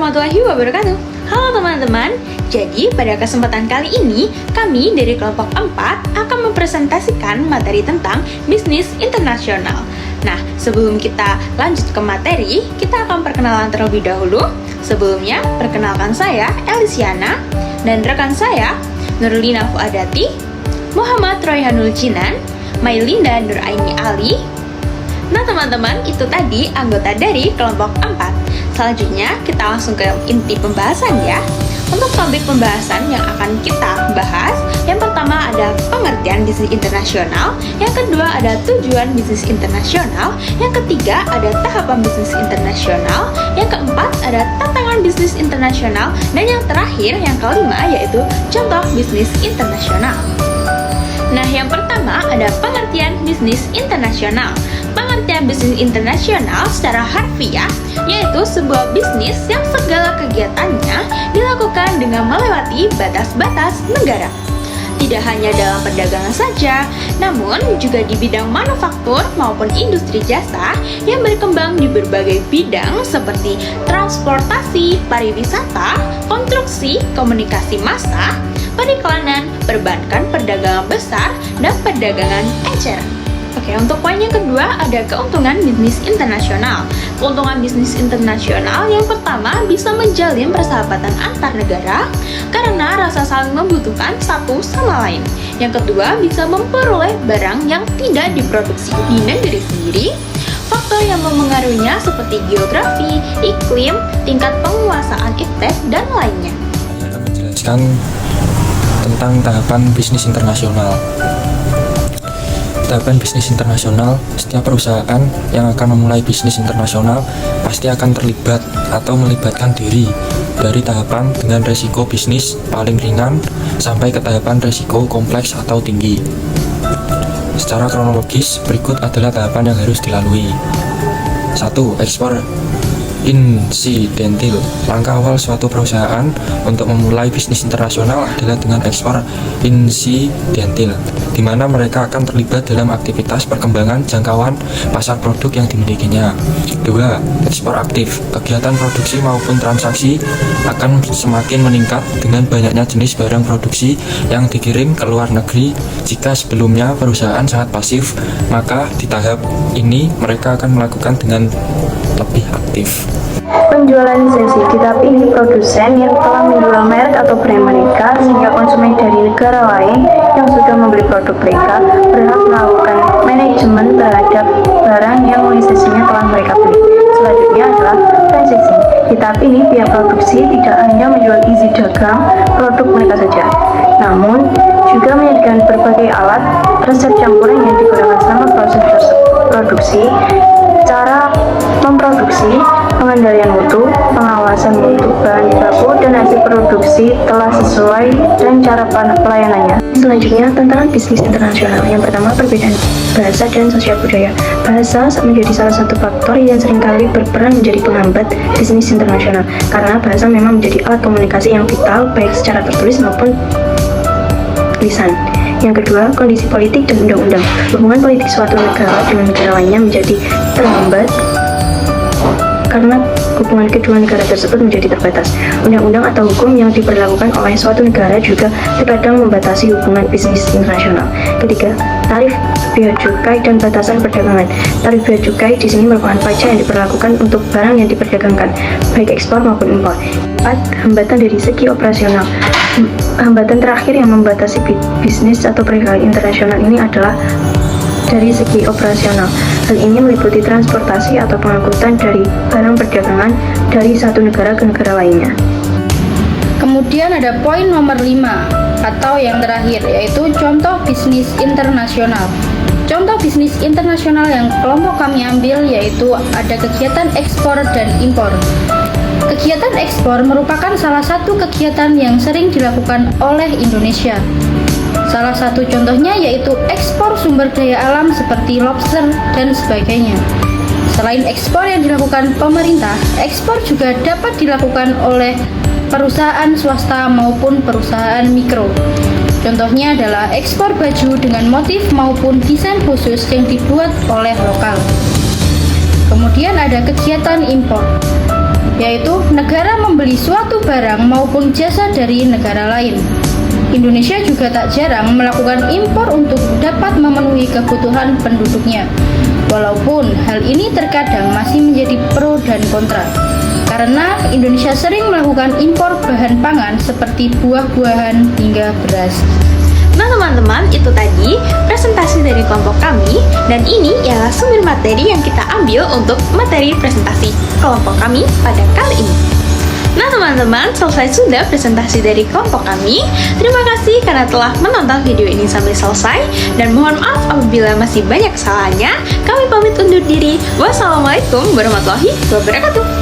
warahmatullahi wabarakatuh. Halo teman-teman, jadi pada kesempatan kali ini kami dari kelompok 4 akan mempresentasikan materi tentang bisnis internasional. Nah, sebelum kita lanjut ke materi, kita akan perkenalan terlebih dahulu. Sebelumnya, perkenalkan saya Elisiana dan rekan saya Nurlina Fuadati, Muhammad Royhanul Jinan, Mailinda Nuraini Ali. Nah teman-teman, itu tadi anggota dari kelompok 4. Selanjutnya kita langsung ke inti pembahasan ya. Untuk topik pembahasan yang akan kita bahas, yang pertama ada pengertian bisnis internasional, yang kedua ada tujuan bisnis internasional, yang ketiga ada tahapan bisnis internasional, yang keempat ada tantangan bisnis internasional, dan yang terakhir, yang kelima, yaitu contoh bisnis internasional. Nah, yang pertama ada pengertian bisnis internasional. Pengertian bisnis internasional secara harfiah yaitu sebuah bisnis yang segala kegiatannya dilakukan dengan melewati batas-batas negara. Tidak hanya dalam perdagangan saja, namun juga di bidang manufaktur maupun industri jasa yang berkembang di berbagai bidang seperti transportasi, pariwisata, konstruksi, komunikasi massa, periklanan, perbankan, perdagangan besar, dan perdagangan eceran. Oke, untuk poin yang kedua ada keuntungan bisnis internasional. Keuntungan bisnis internasional yang pertama bisa menjalin persahabatan antar negara karena rasa saling membutuhkan satu sama lain. Yang kedua bisa memperoleh barang yang tidak diproduksi di negeri sendiri. Faktor yang memengaruhinya seperti geografi, iklim, tingkat penguasaan iptek, dan lainnya. Saya akan menjelaskan tentang tahapan bisnis internasional. Tahapan bisnis internasional, setiap perusahaan yang akan memulai bisnis internasional pasti akan terlibat atau melibatkan diri dari tahapan dengan resiko bisnis paling ringan sampai ke tahapan resiko kompleks atau tinggi. Secara kronologis, berikut adalah tahapan yang harus dilalui. 1. Ekspor insidentil. Langkah awal suatu perusahaan untuk memulai bisnis internasional adalah dengan ekspor insidentil, di mana mereka akan terlibat dalam aktivitas perkembangan jangkauan pasar produk yang dimilikinya. 2. Ekspor aktif. Kegiatan produksi maupun transaksi akan semakin meningkat dengan banyaknya jenis barang produksi yang dikirim ke luar negeri. Jika sebelumnya perusahaan sangat pasif, maka di tahap ini mereka akan melakukan dengan lebih aktif. Penjualan lisensi. Di tahap ini, produsen yang telah menjual merek atau brand mereka sehingga konsumen dari negara lain yang sudah membeli produk mereka berhak melakukan manajemen terhadap barang yang lisensinya telah mereka beli. Selanjutnya adalah licensing. Di tahap ini, pihak produksi tidak hanya menjual isi dagang produk mereka saja, namun juga menyediakan berbagai alat, resep campuran yang digunakan selama proses produksi, cara memproduksi, pengendalian mutu, pengawasan mutu bahan baku, dan hasil produksi telah sesuai dan cara pelayanannya. Selanjutnya, tantangan bisnis internasional. Yang pertama, perbedaan bahasa dan sosial budaya. Bahasa menjadi salah satu faktor yang seringkali berperan menjadi penghambat bisnis internasional, karena bahasa memang menjadi alat komunikasi yang vital baik secara tertulis maupun lisan. Yang kedua, kondisi politik dan undang-undang. Hubungan politik suatu negara dengan negara lainnya menjadi terhambat karena hubungan kedua negara tersebut menjadi terbatas. Undang-undang atau hukum yang diberlakukan oleh suatu negara juga terkadang membatasi hubungan bisnis internasional. Ketiga, tarif bea cukai dan batasan perdagangan. Tarif bea cukai di sini merupakan pajak yang diberlakukan untuk barang yang diperdagangkan, baik ekspor maupun impor. 4. Hambatan dari segi operasional. Hambatan terakhir yang membatasi bisnis atau perdagangan internasional ini adalah dari segi operasional. Hal ini meliputi transportasi atau pengangkutan dari barang perdagangan dari satu negara ke negara lainnya. Kemudian ada poin nomor 5 atau yang terakhir, yaitu contoh bisnis internasional. Contoh bisnis internasional yang kelompok kami ambil yaitu ada kegiatan ekspor dan impor. Kegiatan ekspor merupakan salah satu kegiatan yang sering dilakukan oleh Indonesia. Salah satu contohnya yaitu ekspor sumber daya alam seperti lobster dan sebagainya. Selain ekspor yang dilakukan pemerintah, ekspor juga dapat dilakukan oleh perusahaan swasta maupun perusahaan mikro. Contohnya adalah ekspor baju dengan motif maupun desain khusus yang dibuat oleh lokal. Kemudian ada kegiatan impor. yaitu negara membeli suatu barang maupun jasa dari negara lain. Indonesia juga tak jarang melakukan impor untuk dapat memenuhi kebutuhan penduduknya. Walaupun hal ini terkadang masih menjadi pro dan kontra. Karena Indonesia sering melakukan impor bahan pangan seperti buah-buahan hingga beras. Nah teman-teman, itu tadi presentasi dari kelompok kami, dan ini ialah sumber materi yang kita ambil untuk materi presentasi kelompok kami pada kali ini. Nah teman-teman, selesai sudah presentasi dari kelompok kami. Terima kasih karena telah menonton video ini sampai selesai, dan mohon maaf apabila masih banyak kesalahannya. Kami pamit undur diri. Wassalamualaikum warahmatullahi wabarakatuh.